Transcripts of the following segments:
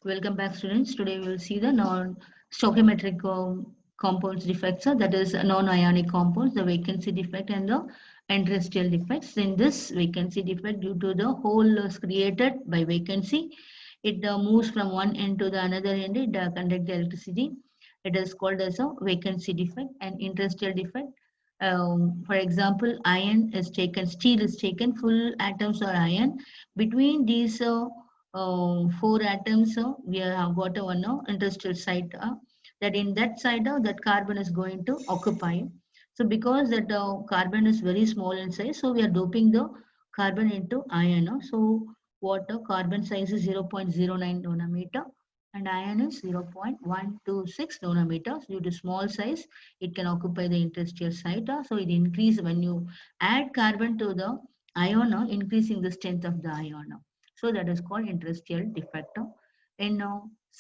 Welcome back, students. Today we will see the non-stoichiometric compounds defects, that is non-ionic compounds, the vacancy defect and the interstitial defects. In this vacancy defect, due to the hole created by vacancy, it moves from one end to the another end, it conducts the electricity. It is called as a vacancy defect and interstitial defect. For example, iron is taken, steel is taken, full atoms are iron. Between these four atoms, we have got a one interstitial site, that in that side that carbon is going to occupy. So because that carbon is very small in size, so we are doping the carbon into iron. So water carbon size is 0.09 nanometer and iron is 0.126 nanometers. Due to small size, it can occupy the interstitial site. So it increases when you add carbon to the ion, increasing the strength of the ion. So that is called interstitial defect. In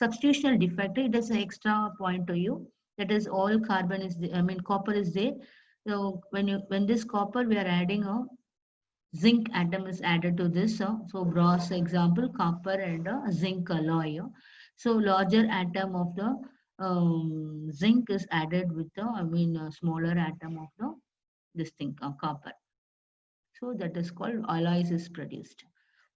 substitutional defect, it is an extra point to you. That is all carbon is, copper is there. So when this copper, we are adding a zinc atom is added to this. So brass example, copper and zinc alloy. So larger atom of the zinc is added with the, smaller atom of the this thing, copper. So that is called alloys is produced.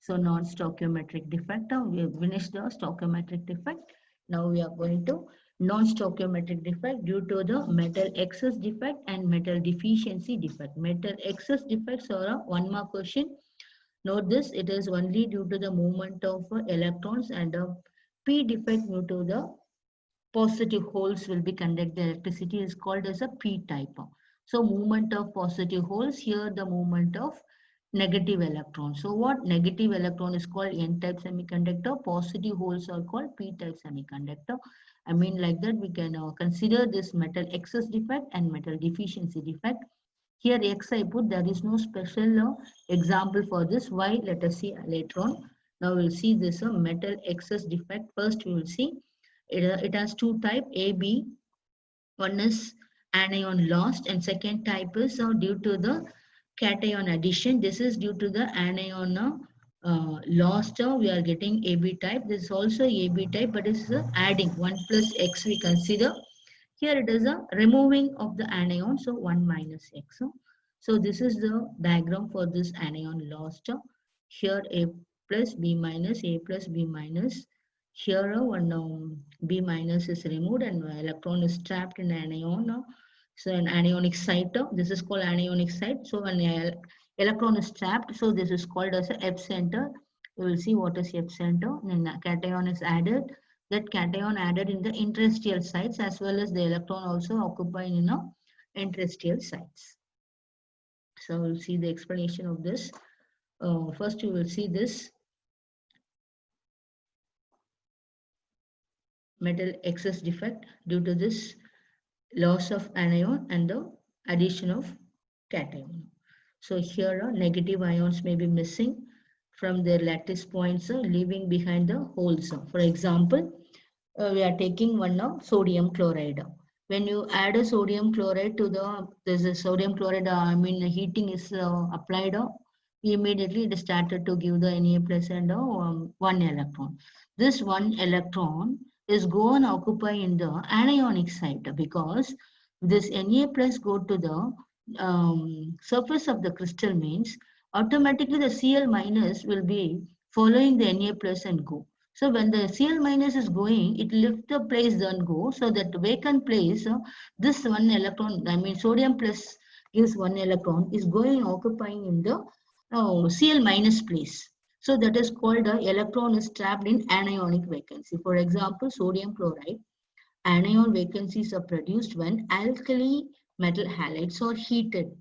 So non-stoichiometric defect. We have finished the stoichiometric defect. Now we are going to non-stoichiometric defect due to the metal excess defect and metal deficiency defect. Metal excess defects are a one mark question. Note this, it is only due to the movement of electrons, and a P defect due to the positive holes will be conduct the electricity is called as a p-type. So movement of positive holes, here the movement of negative electron. So what negative electron is called n-type semiconductor, positive holes are called p-type semiconductor. Like that we can consider this metal excess defect and metal deficiency defect. Here X I put, there is no special example for this. Why? Let us see later on. Now we'll see this metal excess defect. First we will see it has two type A, B. One is anion lost and second type is due to the cation addition. This is due to the anion lost. We are getting AB type. This is also AB type, but it's adding 1 plus X we consider. Here it is a removing of the anion, so 1 minus X. So this is the diagram for this anion lost. Here A plus B minus, A plus B minus. Here one B minus is removed and electron is trapped in anion. So an anionic site, this is called anionic site. So when electron is trapped, so this is called as a F center. We will see what is F center. Then cation is added. That cation added in the interstitial sites, as well as the electron also occupying in interstitial sites. So we'll see the explanation of this. First, you will see this metal excess defect due to this loss of anion and the addition of cation. So here negative ions may be missing from their lattice points, leaving behind the holes. For example, we are taking one now sodium chloride. When you add a sodium chloride to there's a sodium chloride, heating is applied, immediately it started to give the Na plus and one electron. This one electron is go and occupy in the anionic site, because this Na plus go to the surface of the crystal, means automatically the Cl minus will be following the Na plus and go. So when the Cl minus is going, it lift the place then go. So that vacant place, this one electron, sodium plus gives one electron, is going occupying in the Cl minus place. So that is called the electron is trapped in anionic vacancy. For example, sodium chloride, anion vacancies are produced when alkali metal halides are heated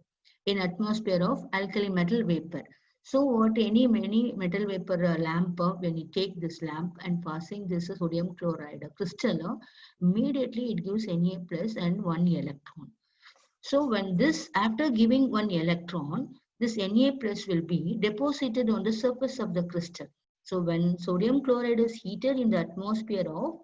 in atmosphere of alkali metal vapor. So what any metal vapor lamp, when you take this lamp and passing this sodium chloride crystal, immediately it gives Na plus and one electron. So when this, after giving one electron, this Na plus will be deposited on the surface of the crystal. So when sodium chloride is heated in the atmosphere of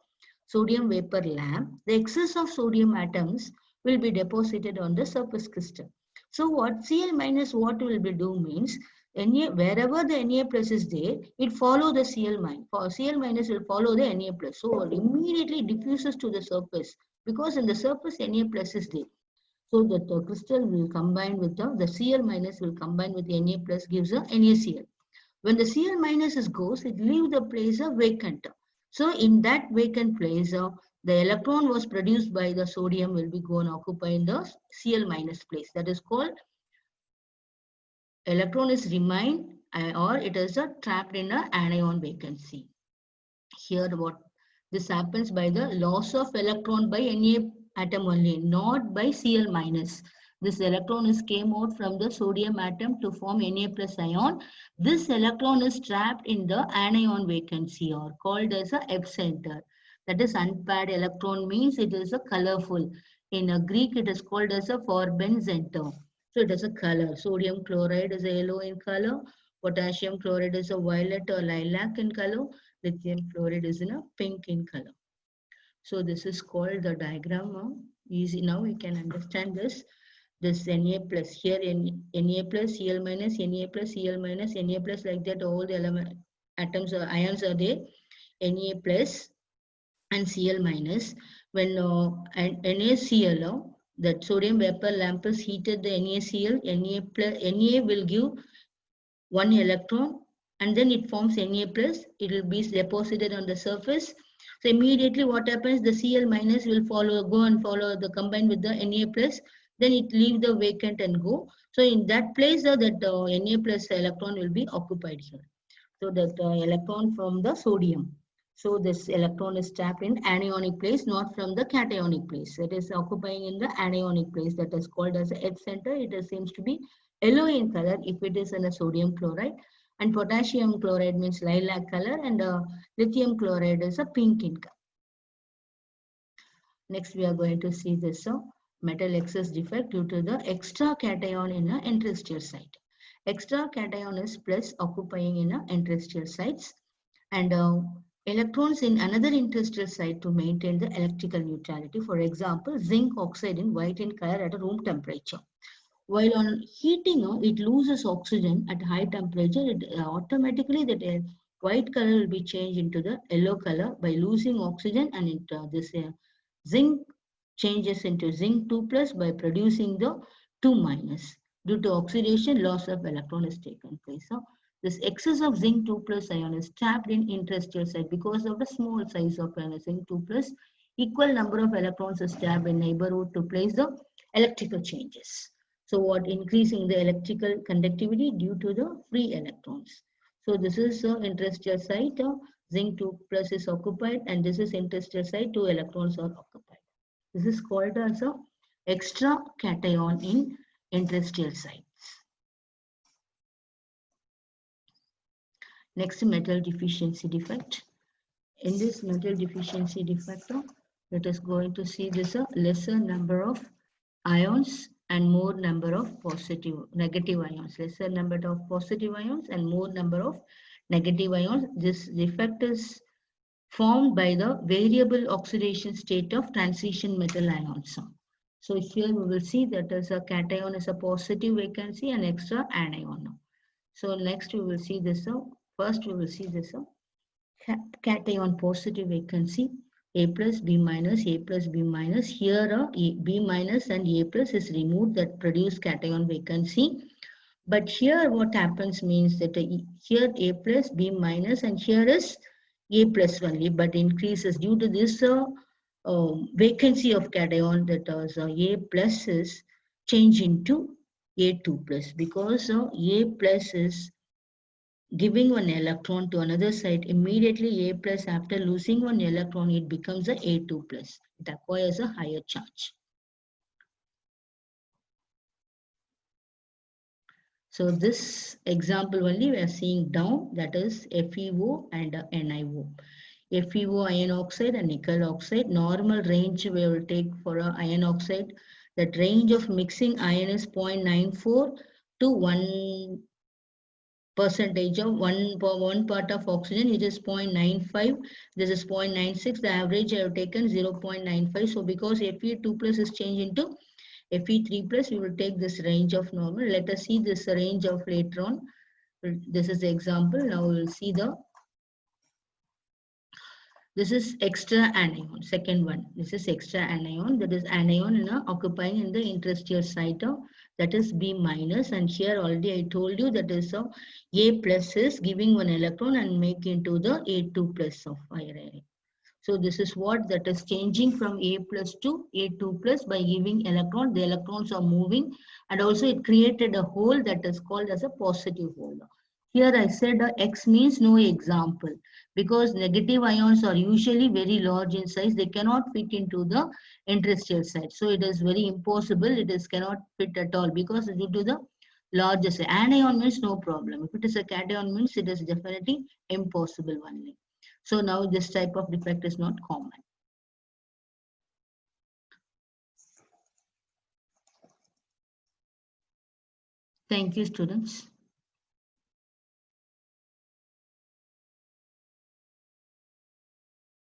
sodium vapor lamp, the excess of sodium atoms will be deposited on the surface crystal. So what Cl minus what will be do means, wherever the Na plus is there, it follow the Cl minus. For Cl minus will follow the Na plus. So it immediately diffuses to the surface because in the surface Na plus is there. So that the crystal will combine with the Cl minus will combine with Na plus gives a NaCl. When the Cl minus is goes, it leaves the place vacant. So in that vacant place, the electron was produced by the sodium will be going to occupy in the Cl minus place. That is called electron is remain or it is trapped in an anion vacancy. Here what this happens by the loss of electron by Na atom only, not by Cl minus. This electron is came out from the sodium atom to form Na plus ion. This electron is trapped in the anion vacancy or called as a F center. That is unpaired electron means it is a colorful. In a Greek it is called as a Forbin center. So it is a color. Sodium chloride is a yellow in color. Potassium chloride is a violet or lilac in color. Lithium fluoride is in a pink in color. So this is called the diagram. Easy now we can understand this. This Na plus here Na plus Cl minus Na plus Cl minus Na plus like that all the element atoms or ions are there. Na plus and Cl minus. When NaCl, that sodium vapor lamp is heated the NaCl, Na will give one electron and then it forms Na plus. It will be deposited on the surface. So immediately what happens? The Cl minus will go and follow the combine with the Na plus. Then it leave the vacant and go. So in that place, that Na plus electron will be occupied here. So that electron from the sodium. So this electron is trapped in anionic place, not from the cationic place. It is occupying in the anionic place that is called as a H center. It seems to be yellow in color if it is in a sodium chloride. And potassium chloride means lilac color and lithium chloride is a pink in color. Next we are going to see this metal excess defect due to the extra cation in an interstitial site. Extra cation is plus occupying in an interstitial sites and electrons in another interstitial site to maintain the electrical neutrality. For example, zinc oxide in white in color at a room temperature. While on heating, it loses oxygen at high temperature. It automatically that white color will be changed into the yellow color by losing oxygen, and this zinc changes into zinc 2 plus by producing the 2 minus. Due to oxidation, loss of electron is taken place. So this excess of zinc 2 plus ion is trapped in interstitial site because of the small size of zinc 2 plus. Equal number of electrons is trapped in neighborhood to place the electrical changes. So what increasing the electrical conductivity due to the free electrons. So this is interstitial site. Zinc 2 plus is occupied and this is interstitial site. 2 electrons are occupied. This is called as a extra cation in interstitial sites. Next, metal deficiency defect. In this metal deficiency defect, it is going to see this lesser number of ions and more number of negative ions. Lesser number of positive ions and more number of negative ions. This defect is formed by the variable oxidation state of transition metal ions. So here we will see that as a cation is a positive vacancy and extra anion. So next we will see this. First we will see this cation positive vacancy. A plus B minus, A plus B minus. Here B minus and A plus is removed that produce cation vacancy. But here what happens means that here A plus B minus and here is A plus only, but increases due to this vacancy of cation that A plus is changed into A2 plus because A plus is giving one electron to another site. Immediately A plus after losing one electron it becomes a A2 plus. It acquires a higher charge. So this example only we are seeing down, that is FeO and NiO. FeO iron oxide and nickel oxide. Normal range we will take for iron oxide. That range of mixing iron is 0.94 to 1% of one part of oxygen. It is 0.95. This is 0.96. The average I have taken 0.95. So because Fe2 plus is changed into Fe3 plus, we will take this range of normal. Let us see this range of later on. This is the example. Now we will see this is extra anion, second one. This is extra anion, that is anion occupying in the interstitial site of, that is B minus, and here already I told you that is A plus is giving one electron and make into the A2 plus of iron. So this is what that is changing from A plus to A2 plus by giving electron. The electrons are moving, and also it created a hole that is called as a positive hole. Here I said X means no example, because negative ions are usually very large in size. They cannot fit into the interstitial site. So it is very impossible. It is cannot fit at all because due to the larger size. Anion means no problem. If it is a cation means it is definitely impossible only. So now this type of defect is not common. Thank you, students.